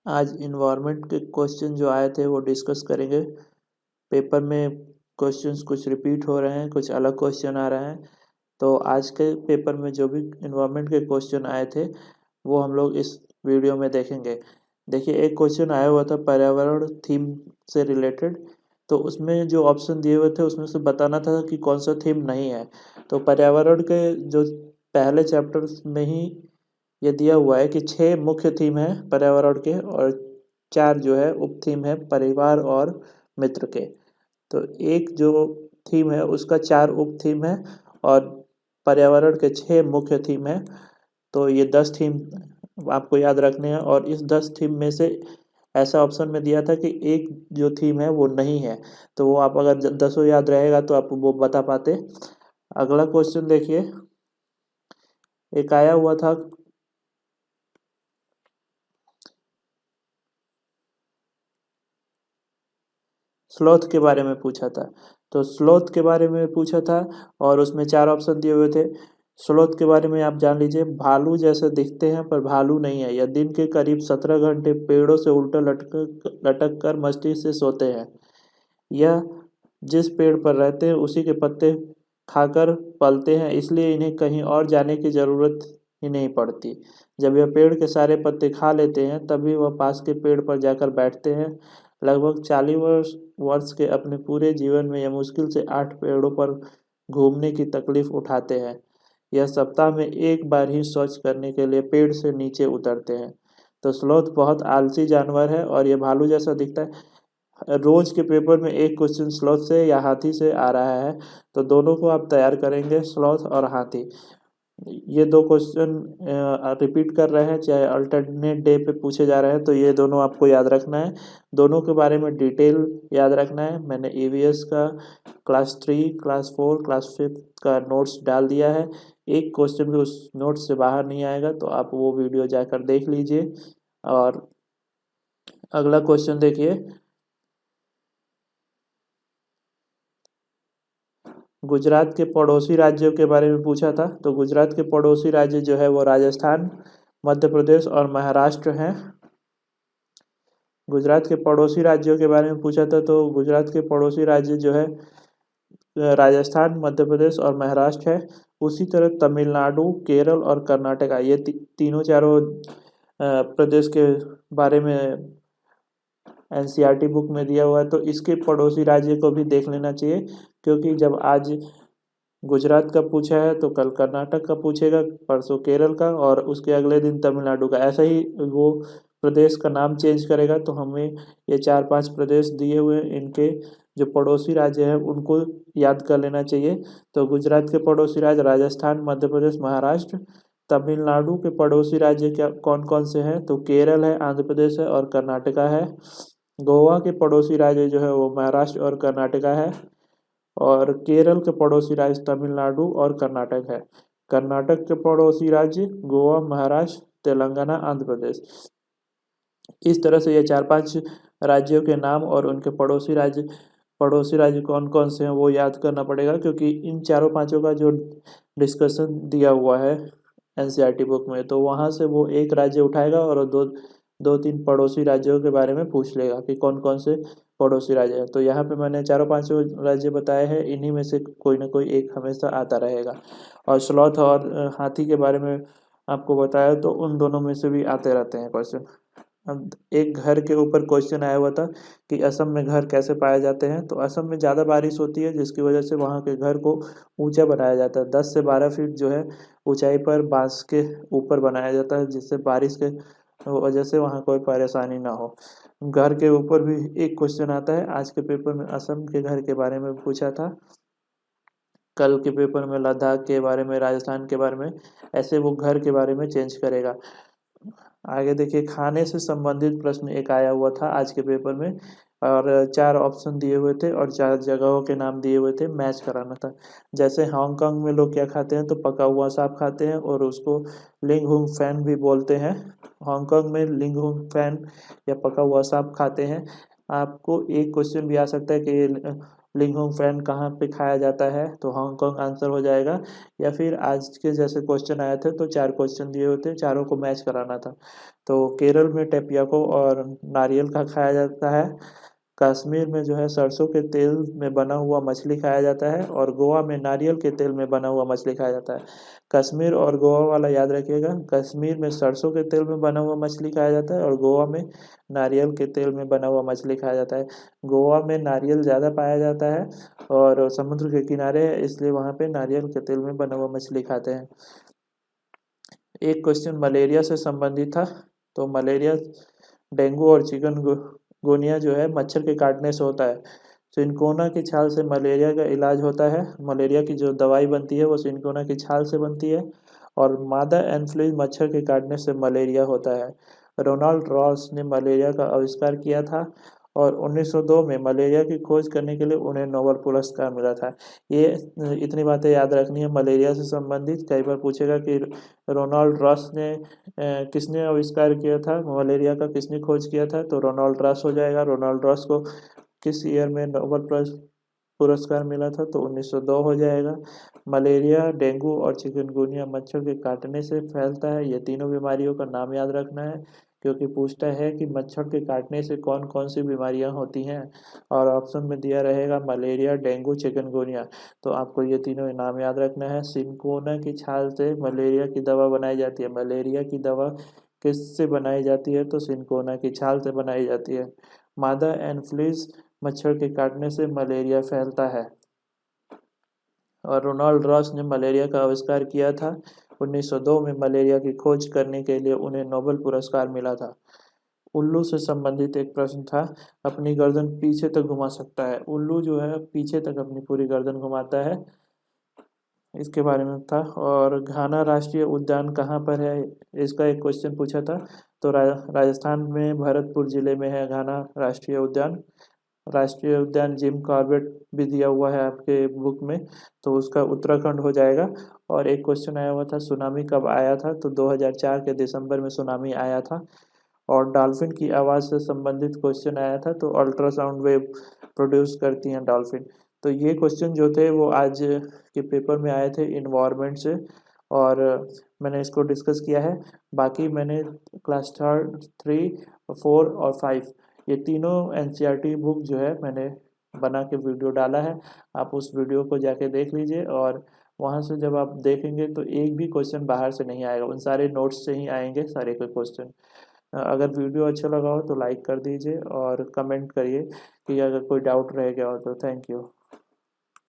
आज इन्वायरमेंट के क्वेश्चन जो आए थे वो डिस्कस करेंगे। पेपर में क्वेश्चंस कुछ रिपीट हो रहे हैं, कुछ अलग क्वेश्चन आ रहे हैं। तो आज के पेपर में जो भी इन्वायरमेंट के क्वेश्चन आए थे वो हम लोग इस वीडियो में देखेंगे। देखिए, एक क्वेश्चन आया हुआ था पर्यावरण थीम से रिलेटेड। तो उसमें जो ऑप्शन दिए हुए थे उसमें से बताना था कि कौन सा थीम नहीं है। तो पर्यावरण के जो पहले चैप्टर में ही ये दिया हुआ है कि 6 मुख्य थीम है पर्यावरण के और 4 जो है उप थीम है परिवार और मित्र के। तो एक जो थीम है उसका 4 उप थीम है और पर्यावरण के 6 मुख्य थीम है। तो ये 10 थीम आपको याद रखने हैं और इस 10 थीम में से ऐसा ऑप्शन में दिया था कि एक जो थीम है वो नहीं है। तो वो आप अगर 10 याद रहेगा तो आप वो बता पाते। अगला क्वेश्चन देखिए, एक आया हुआ था स्लॉथ के बारे में पूछा था। तो स्लॉथ के बारे में पूछा था और उसमें 4 ऑप्शन दिए हुए थे। स्लॉथ के बारे में आप जान लीजिए, भालू जैसे दिखते हैं पर भालू नहीं है। यह दिन के करीब 17 घंटे पेड़ों से उल्टा लटक कर मस्ती से सोते हैं। यह जिस पेड़ पर रहते हैं उसी के पत्ते खाकर पलते हैं, इसलिए इन्हें कहीं और जाने की जरूरत ही नहीं पड़ती। जब यह पेड़ के सारे पत्ते खा लेते हैं तभी वह पास के पेड़ पर जाकर बैठते हैं। लगभग 40 वर्ष वर्ष के अपने पूरे जीवन में यह मुश्किल से 8 पेड़ों पर घूमने की तकलीफ उठाते हैं। यह सप्ताह में एक बार ही शौच करने के लिए पेड़ से नीचे उतरते हैं। तो स्लोथ बहुत आलसी जानवर है और यह भालू जैसा दिखता है। रोज के पेपर में एक क्वेश्चन स्लॉथ से या हाथी से आ रहा है। तो दोनों को आप तैयार करेंगे, स्लॉथ और हाथी। ये 2 क्वेश्चन रिपीट कर रहे हैं, चाहे अल्टरनेट डे पे पूछे जा रहे हैं, तो ये दोनों आपको याद रखना है। दोनों के बारे में डिटेल याद रखना है। मैंने ईवीएस का क्लास 3, क्लास 4, क्लास 5 का नोट्स डाल दिया है। एक क्वेश्चन भी उस नोट्स से बाहर नहीं आएगा, तो आप वो वीडियो जाकर देख लीजिए। और अगला क्वेश्चन देखिए, गुजरात के पड़ोसी राज्यों के बारे में पूछा था। तो गुजरात के पड़ोसी राज्य जो है वो राजस्थान, मध्य प्रदेश और महाराष्ट्र हैं। गुजरात के पड़ोसी राज्यों के बारे में पूछा था। तो गुजरात के पड़ोसी राज्य जो है राजस्थान, मध्य प्रदेश और महाराष्ट्र है। उसी तरह तमिलनाडु, केरल और कर्नाटका, ये तीनों चारों प्रदेश के बारे में एनसीईआरटी बुक में दिया हुआ है। तो इसके पड़ोसी राज्य को भी देख लेना चाहिए, क्योंकि जब आज गुजरात का पूछा है तो कल कर्नाटक का पूछेगा, परसों केरल का और उसके अगले दिन तमिलनाडु का। ऐसा ही वो प्रदेश का नाम चेंज करेगा। तो हमें ये 4-5 प्रदेश दिए हुए हैं, इनके जो पड़ोसी राज्य हैं उनको याद कर लेना चाहिए। तो गुजरात के पड़ोसी राज्य राजस्थान, मध्य प्रदेश, महाराष्ट्र। तमिलनाडु के पड़ोसी राज्य क्या कौन कौन से हैं? तो केरल है, आंध्र प्रदेश है और कर्नाटका है। गोवा के पड़ोसी राज्य जो है वो महाराष्ट्र और कर्नाटका है। और केरल के पड़ोसी राज्य तमिलनाडु और कर्नाटक है। कर्नाटक के पड़ोसी राज्य गोवा, महाराष्ट्र, तेलंगाना, आंध्र प्रदेश। इस तरह से ये 4-5 राज्यों के नाम और उनके पड़ोसी राज्य कौन कौन से हैं वो याद करना पड़ेगा, क्योंकि इन चारों पांचों का जो डिस्कशन दिया हुआ है एनसीईआरटी बुक में, तो वहाँ से वो एक राज्य उठाएगा और दो तीन पड़ोसी राज्यों के बारे में पूछ लेगा कि कौन कौन से पड़ोसी राज्य हैं। तो यहाँ पे मैंने चारों पांचों राज्य बताए हैं, इन्हीं में से कोई ना कोई एक हमेशा आता रहेगा। और स्लॉथ और हाथी के बारे में आपको बताया, तो उन दोनों में से भी आते रहते हैं क्वेश्चन। अब एक घर के ऊपर क्वेश्चन आया हुआ था कि असम में घर कैसे पाए जाते हैं। तो असम में ज़्यादा बारिश होती है, जिसकी वजह से वहाँ के घर को ऊंचा बनाया जाता है। 10 से 12 फीट जो है ऊंचाई पर बांस के ऊपर बनाया जाता है, जिससे बारिश के वजह से वहाँ कोई परेशानी ना हो। घर के ऊपर भी एक क्वेश्चन आता है। आज के पेपर में असम के घर के बारे में पूछा था, कल के पेपर में लद्दाख के बारे में, राजस्थान के बारे में। ऐसे वो घर के बारे में चेंज करेगा। आगे देखिए, खाने से संबंधित प्रश्न एक आया हुआ था आज के पेपर में और 4 ऑप्शन दिए हुए थे और 4 जगहों के नाम दिए हुए थे, मैच कराना था। जैसे हांगकांग में लोग क्या खाते हैं? तो पका हुआ सांप खाते हैं और उसको लिंग हुंग फैन भी बोलते हैं। हांगकांग में लिंग हुंग फैन या पका हुआ सांप खाते हैं। आपको एक क्वेश्चन भी आ सकता है कि लिंगहोंग फैन कहाँ पे खाया जाता है, तो हांगकांग आंसर हो जाएगा। या फिर आज के जैसे क्वेश्चन आए थे तो 4 क्वेश्चन दिए होते, चारों को मैच कराना था। तो केरल में टेपियाको और नारियल का खाया जाता है। कश्मीर में जो है सरसों के तेल में बना हुआ मछली खाया जाता है, और गोवा में नारियल के तेल में बना हुआ मछली खाया जाता है। कश्मीर और गोवा वाला याद रखिएगा, कश्मीर में सरसों के तेल में बना हुआ मछली खाया जाता है और गोवा में नारियल के तेल में बना हुआ मछली खाया जाता है। गोवा में नारियल ज़्यादा पाया जाता है और समुद्र के किनारे है, इसलिए वहाँ पे नारियल के तेल में बना हुआ मछली खाते हैं। एक क्वेश्चन मलेरिया से संबंधित था, तो मलेरिया, डेंगू और चिकनगुनिया जो है मच्छर के काटने से होता है। सिनकोना की छाल से मलेरिया का इलाज होता है। मलेरिया की जो दवाई बनती है वो सिनकोना की छाल से बनती है। और मादा एन्फ्लूएंजा मच्छर के काटने से मलेरिया होता है। रोनाल्ड रॉस ने मलेरिया का आविष्कार किया था और 1902 में मलेरिया की खोज करने के लिए उन्हें नोबेल पुरस्कार मिला था। ये इतनी बातें याद रखनी है मलेरिया से संबंधित। कई बार पूछेगा कि रोनाल्ड रॉस ने किसने आविष्कार किया था, मलेरिया का किसने खोज किया था, तो रोनाल्ड रॉस हो जाएगा। रोनाल्ड रॉस को किस ईयर में नोबेल पुरस्कार मिला था, तो 1902 हो जाएगा। मलेरिया, डेंगू और चिकनगुनिया मच्छर के काटने से फैलता है। ये तीनों बीमारियों का नाम याद रखना है, क्योंकि पूछता है कि मच्छर के काटने से कौन कौन सी बीमारियां होती हैं, और ऑप्शन में दिया रहेगा मलेरिया, डेंगू, चिकनगुनिया। तो आपको ये तीनों नाम याद रखना है। सिनकोना की छाल से मलेरिया की दवा बनाई जाती है। मलेरिया की दवा किससे बनाई जाती है, तो सिनकोना की छाल से बनाई जाती है। मादा एनफ्लूएंजा मच्छर के काटने से मलेरिया फैलता है। और रोनाल्ड रॉस ने मलेरिया का आविष्कार किया था। 1902 में मलेरिया की खोज करने के लिए उन्हें नोबेल पुरस्कार मिला था। उल्लू से संबंधित एक प्रश्न था, अपनी गर्दन पीछे तक घुमा सकता है। उल्लू जो है पीछे तक अपनी पूरी गर्दन घुमाता है, इसके बारे में था। और घाना राष्ट्रीय उद्यान कहाँ पर है, इसका एक क्वेश्चन पूछा था। तो राजस्थान में भरतपुर जिले में है घाना राष्ट्रीय उद्यान। राष्ट्रीय उद्यान जिम कॉर्बेट भी दिया हुआ है आपके बुक में, तो उसका उत्तराखंड हो जाएगा। और एक क्वेश्चन आया हुआ था, सुनामी कब आया था, तो 2004 के दिसंबर में सुनामी आया था। और डॉल्फिन की आवाज़ से संबंधित क्वेश्चन आया था, तो अल्ट्रासाउंड वेव प्रोड्यूस करती हैं डॉल्फिन। तो ये क्वेश्चन जो थे वो आज के पेपर में आए थे इन्वायरमेंट से, और मैंने इसको डिस्कस किया है। बाकी मैंने क्लास 3, 4 और 5 ये तीनों एनसीईआरटी बुक जो है मैंने बना के वीडियो डाला है। आप उस वीडियो को जाके देख लीजिए, और वहाँ से जब आप देखेंगे तो एक भी क्वेश्चन बाहर से नहीं आएगा, उन सारे नोट्स से ही आएंगे सारे के क्वेश्चन। अगर वीडियो अच्छा लगा हो तो लाइक कर दीजिए और कमेंट करिए कि अगर कोई डाउट रह गया हो तो। Thank you.